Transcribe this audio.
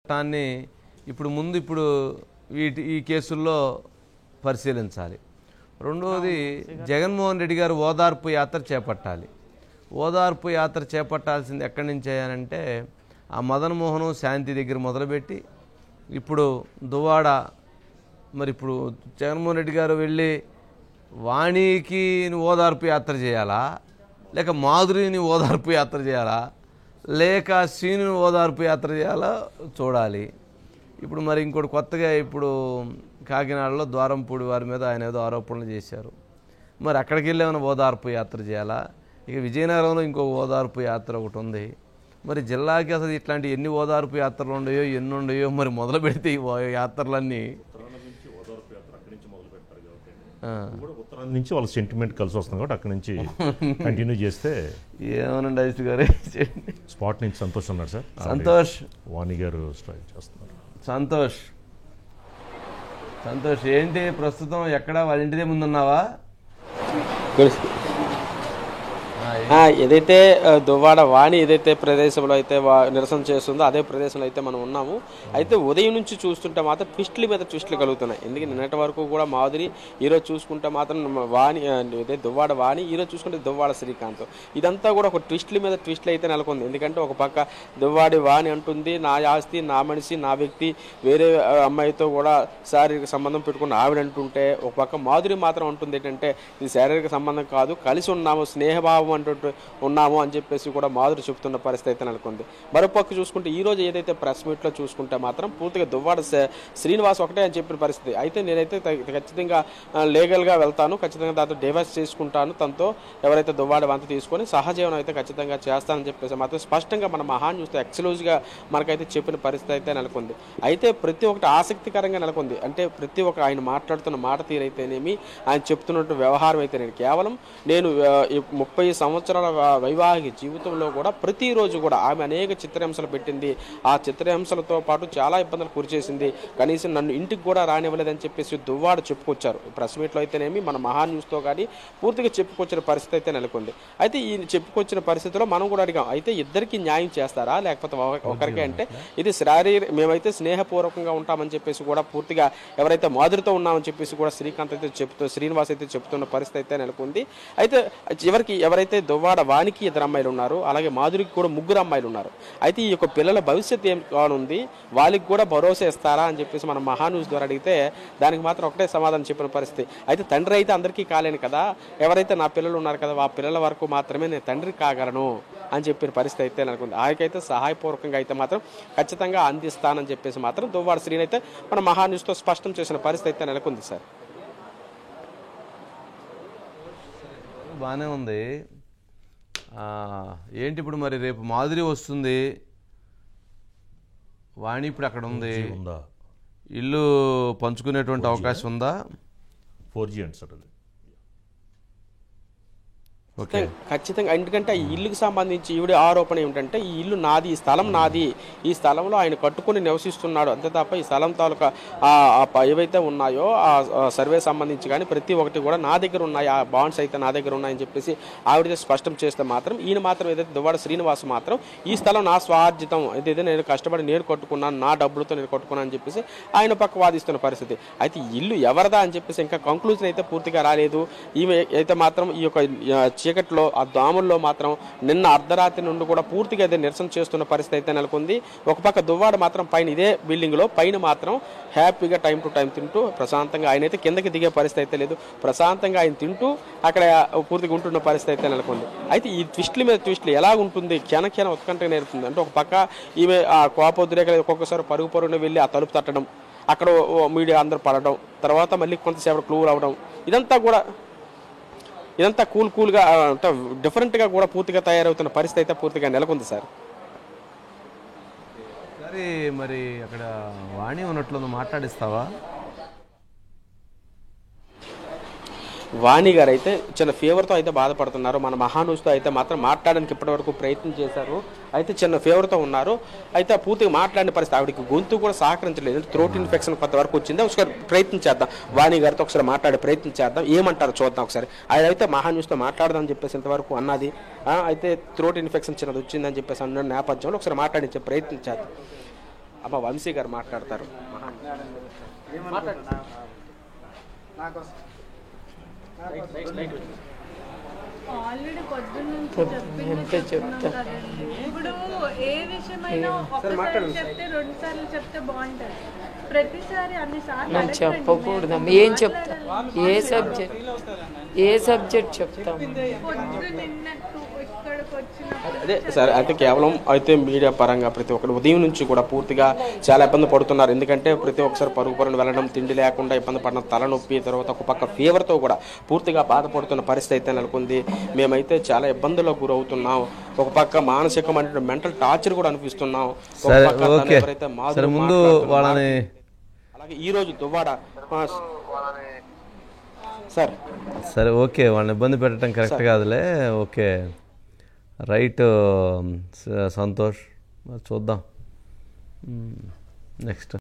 చట్టాన్ని ఇప్పుడు ఈ కేసుల్లో పరిశీలించాలి. రెండవది, జగన్మోహన్ రెడ్డి గారు ఓదార్పు యాత్ర చేపట్టాలి. ఓదార్పు యాత్ర చేపట్టాల్సింది ఎక్కడి నుంచి అయ్యానంటే ఆ మదన్ మోహను శాంతి దగ్గర మొదలుపెట్టి ఇప్పుడు దువ్వాడ, మరి ఇప్పుడు జగన్మోహన్ రెడ్డి గారు వెళ్ళి వాణికి ఓదార్పు యాత్ర చేయాలా, లేక మాధురిని ఓదార్పు యాత్ర చేయాలా, లేక శ్రీని ఓదార్పు యాత్ర చేయాలో చూడాలి. ఇప్పుడు మరి ఇంకోటి కొత్తగా ఇప్పుడు కాకినాడలో ద్వారంపూడి వారి మీద ఆయన ఏదో ఆరోపణలు చేశారు. మరి అక్కడికి వెళ్ళి ఏమైనా ఓదార్పు యాత్ర చేయాలా? ఇక విజయనగరంలో ఇంకో ఓదార్పు యాత్ర ఒకటి ఉంది. మరి జిల్లాకి అసలు ఇట్లాంటి ఎన్ని ఓదార్పు యాత్రలు ఉన్నాయో ఎన్ని ఉన్నాయో మరి మొదలు పెడితే ఈ యాత్రలన్నీ ఉత్తరాంధ్ర నుంచి వాళ్ళ సెంటిమెంట్ కలిసి వస్తుంది కాబట్టి అక్కడి నుంచి కంటిన్యూ చేస్తే ఏమనండి అజిత్ గారు. స్పాట్ నుంచి సంతోష్ అన్నారు సార్. సంతోష్ వాణి గారు స్ట్రైక్ చేస్తున్నారు. సంతోష్ ఏంటి ప్రస్తుతం ఎక్కడ వాళ్ళ ఇంటి ముందున్నావా? ఏదైతే దువ్వాడ వాణి ఏదైతే ప్రదేశంలో అయితే నిరసన చేస్తుందో అదే ప్రదేశంలో అయితే మనం ఉన్నాము. అయితే ఉదయం నుంచి చూస్తుంటే మాత్రం ట్విస్టుల మీద ట్విస్టులు కలుగుతున్నాయి. ఎందుకంటే నిన్నటి వరకు కూడా మాధురి, ఈరోజు చూసుకుంటే మాత్రం వాణి, ఇదే దువ్వాడ వాణి, ఈరోజు చూసుకుంటే దువ్వాడ శ్రీకాంత్. ఇదంతా కూడా ఒక ట్విస్టుల మీద ట్విస్టులు అయితే నెలకొంది. ఎందుకంటే ఒక పక్క దువ్వాడి వాణి అంటుంది నా ఆస్తి, నా మనిషి, నా వ్యక్తి, వేరే అమ్మాయితో కూడా శారీరక సంబంధం పెట్టుకుని ఆవిడ అంటుంటే, ఒక పక్క మాధురి మాత్రం అంటుంది ఏంటంటే ఇది శారీరక సంబంధం కాదు, కలిసి ఉన్నాము, స్నేహభావం అంటూ ఉన్నాము అని చెప్పేసి కూడా మాధురి చెప్తున్న పరిస్థితి అయితే నెలకొంది. మరోపక్క చూసుకుంటే ఈ రోజు ఏదైతే ప్రెస్ మీట్లో చూసుకుంటే మాత్రం పూర్తిగా దువ్వాడ శ్రీనివాస్ ఒకటే అని చెప్పిన పరిస్థితి. అయితే నేనైతే ఖచ్చితంగా లీగల్గా వెళ్తాను, ఖచ్చితంగా దాంతో డివైస్ చేసుకుంటాను, తనతో ఎవరైతే దువ్వాడ వంత తీసుకొని సహజీవనం అయితే ఖచ్చితంగా చేస్తానని చెప్పేసి మాత్రం స్పష్టంగా మన మహా న్యూస్తో ఎక్స్క్లూజివ్గా మనకైతే చెప్పిన పరిస్థితి అయితే నెలకొంది. అయితే ప్రతి ఒక్కటి ఆసక్తికరంగా నెలకొంది. అంటే ప్రతి ఒక్క ఆయన మాట్లాడుతున్న మాట తీరైతేనేమి, ఆయన చెప్తున్నట్టు వ్యవహారం అయితే నేను కేవలం నేను 30 సంవత్సరాల వైవాహిక జీవితంలో కూడా ప్రతిరోజు కూడా ఆమె అనేక చిత్రహింసలు పెట్టింది. ఆ చిత్రహింసలతో పాటు చాలా ఇబ్బందులు గురిచేసింది, కనీసం నన్ను ఇంటికి కూడా రానివ్వలేదని చెప్పేసి దువ్వాడ చెప్పుకొచ్చారు. ప్రెస్ మీట్లో అయితేనేమి మన మహా న్యూస్తో కానీ పూర్తిగా చెప్పుకొచ్చిన పరిస్థితి అయితే నెలకొంది. అయితే ఈ చెప్పుకొచ్చిన పరిస్థితిలో మనం కూడా అడిగాం, అయితే ఇద్దరికి న్యాయం చేస్తారా లేకపోతే ఒకరికే అంటే ఇది మేమైతే స్నేహపూర్వకంగా ఉంటామని చెప్పేసి కూడా పూర్తిగా ఎవరైతే మాధురితో ఉన్నామని చెప్పేసి కూడా శ్రీకాంత్ అయితే శ్రీనివాస్ అయితే చెప్తున్న పరిస్థితి అయితే నెలకొంది. అయితే ఎవరైతే దువ్వాడ వానికి 2 అమ్మాయిలు ఉన్నారు, అలాగే మాధురికి కూడా 3 అమ్మాయిలు ఉన్నారు. అయితే ఈ యొక్క పిల్లల భవిష్యత్తు ఏం కానుంది, వాళ్ళకి కూడా భరోసా ఇస్తారా అని చెప్పేసి మనం మహా న్యూస్ ద్వారా అడిగితే దానికి మాత్రం ఒకటే సమాధానం చెప్పిన పరిస్థితి. అయితే తండ్రి అయితే అందరికీ కాలేను కదా, ఎవరైతే నా పిల్లలు ఉన్నారు కదా ఆ పిల్లల వరకు మాత్రమే నేను తండ్రి కాగలను అని చెప్పిన పరిస్థితి అయితే నెలకొంది. ఆయనకైతే సహాయపూర్వకంగా అయితే మాత్రం ఖచ్చితంగా అందిస్తానని చెప్పేసి మాత్రం దువ్వాడ శ్రీని అయితే మన మహా న్యూస్తో స్పష్టం చేసిన పరిస్థితి అయితే నెలకొంది సార్. బాగానే ఉంది. ఏంటి ఇప్పుడు మరి రేపు మాధురి వస్తుంది, వాణి ఇప్పుడు అక్కడ ఉంది, ఇల్లు పంచుకునేటువంటి అవకాశం ఉందా? 4G అండి సార్. ఖచ్చితంగా. ఎందుకంటే ఈ ఇల్లుకి సంబంధించి ఈవిడ ఆరోపణ ఏమిటంటే ఈ ఇల్లు నాది, ఈ స్థలం నాది, ఈ స్థలంలో ఆయన కట్టుకుని నివసిస్తున్నాడు, అంతే తప్ప ఈ స్థలం తాలూకా ఏవైతే ఉన్నాయో ఆ సర్వే సంబంధించి కానీ ప్రతి ఒక్కటి కూడా నా దగ్గర ఉన్నాయి, ఆ బాండ్స్ అయితే నా దగ్గర ఉన్నాయని చెప్పేసి ఆవిడ స్పష్టం చేస్తే మాత్రం ఈయన మాత్రం ఏదైతే దువ్వాడ శ్రీనివాస్ మాత్రం ఈ స్థలం నా స్వార్జితం, ఏదైతే నేను కష్టపడి నేను కట్టుకున్నాను, నా డబ్బులతో నేను కట్టుకున్నాను అని చెప్పేసి ఆయన పక్క వాదిస్తున్న పరిస్థితి. అయితే ఇల్లు ఎవరిదా అని చెప్పేసి ఇంకా కంక్లూజన్ అయితే పూర్తిగా రాలేదు. ఈమె అయితే మాత్రం ఈ యొక్క చీకట్లో ఆ దోమల్లో మాత్రం నిన్న అర్ధరాత్రి నుండి కూడా పూర్తిగా అదే నిరసన చేస్తున్న పరిస్థితి అయితే నెలకొంది. ఒక పక్క దువ్వాడ మాత్రం పైన ఇదే బిల్డింగ్లో పైన మాత్రం హ్యాపీగా టైం టు టైం తింటూ ప్రశాంతంగా, ఆయన అయితే కిందకి దిగే పరిస్థితి అయితే లేదు, ప్రశాంతంగా ఆయన తింటూ అక్కడ పూర్తిగా ఉంటున్న పరిస్థితి అయితే నెలకొంది. అయితే ఈ ట్విస్టుల మీద ట్విస్టులు ఎలా ఉంటుంది, క్షణ ఉత్కంఠ నేర్పుతుంది. అంటే ఒక పక్క ఈమె ఆ కోపోద్రేకలు ఒక్కొక్కసారి పరుగున వెళ్ళి ఆ తలుపు తట్టడం, అక్కడ మీడియా అందరూ పడడం, తర్వాత మళ్ళీ కొంతసేపు క్లూ రావడం, ఇదంతా కూల్గా అంటే డిఫరెంట్గా కూడా పూర్తిగా తయారవుతున్న పరిస్థితి అయితే పూర్తిగా నెలకొంది సార్. సరే, మరి అక్కడ వాణి ఉన్నట్లు మాట్లాడిస్తావా? వాణి గారు అయితే చిన్న ఫీవర్తో అయితే బాధపడుతున్నారు. మన మహాన్యూస్తో అయితే మాత్రం మాట్లాడడానికి ఇప్పటివరకు ప్రయత్నం చేశారు, అయితే చిన్న ఫీవర్తో ఉన్నారు. అయితే పూర్తిగా మాట్లాడిన పరిస్థితి, ఆవిడకి గొంతు కూడా సహకరించలేదు, థ్రోట్ ఇన్ఫెక్షన్ కొంతవరకు వచ్చింది. ఒకసారి ప్రయత్నం చేద్దాం, వాణి గారితో ఒకసారి మాట్లాడే ప్రయత్నం చేద్దాం, ఏమంటారో చూద్దాం ఒకసారి. ఆయన అయితే మహాన్యూస్తో మాట్లాడదామని చెప్పేసి ఇంతవరకు అన్నది, అయితే థ్రోట్ ఇన్ఫెక్షన్ చిన్నది వచ్చిందని చెప్పేసి అన్న నేపథ్యంలో ఒకసారి మాట్లాడించే ప్రయత్నం చేద్దాం. అమ్మ వంశీ గారు మాట్లాడతారు. ఆల్రెడీ పొద్దున్న చెప్తాను. ఇప్పుడు ఏ విషయమైనా ఒకసారి చెప్తే 2 సార్లు చెప్తే బాగుంటది. ప్రతిసారి అన్నిసార్లు చెప్పకూడదు. ఏం చెప్తా? ఏ సబ్జెక్ట్ చెప్తాం? పొద్దు నిన్నట్టు ఇక్కడికి వచ్చినప్పుడు అదే సార్, అయితే కేవలం అయితే మీడియా పరంగా ప్రతి ఒక్కరు ఉదయం నుంచి కూడా పూర్తిగా చాలా ఇబ్బంది పడుతున్నారు. ఎందుకంటే ప్రతి ఒక్కసారి పరుగు పరుగున వెళ్ళడం, తిండి లేకుండా ఇబ్బంది పడిన, తలనొప్పి, తర్వాత ఒక పక్క ఫీవర్తో కూడా పూర్తిగా బాధపడుతున్న పరిస్థితి అయితే నెలకొంది. మేమైతే చాలా ఇబ్బందులకు గురవుతున్నాం. ఒక పక్క మానసికమైన మెంటల్ టార్చర్ కూడా అనిపిస్తున్నాం. ఒక పక్క తను ఎవరైతే మాధురి ముందు వాళ్ళని అలాగే ఈ రోజు దువ్వాడ సార్ సరే ఓకే, వాళ్ళని ఇబ్బంది పెట్టడం కరెక్ట్ కాదులే. ఓకే రైట్ సంతోష్, చూద్దాం నెక్స్ట్.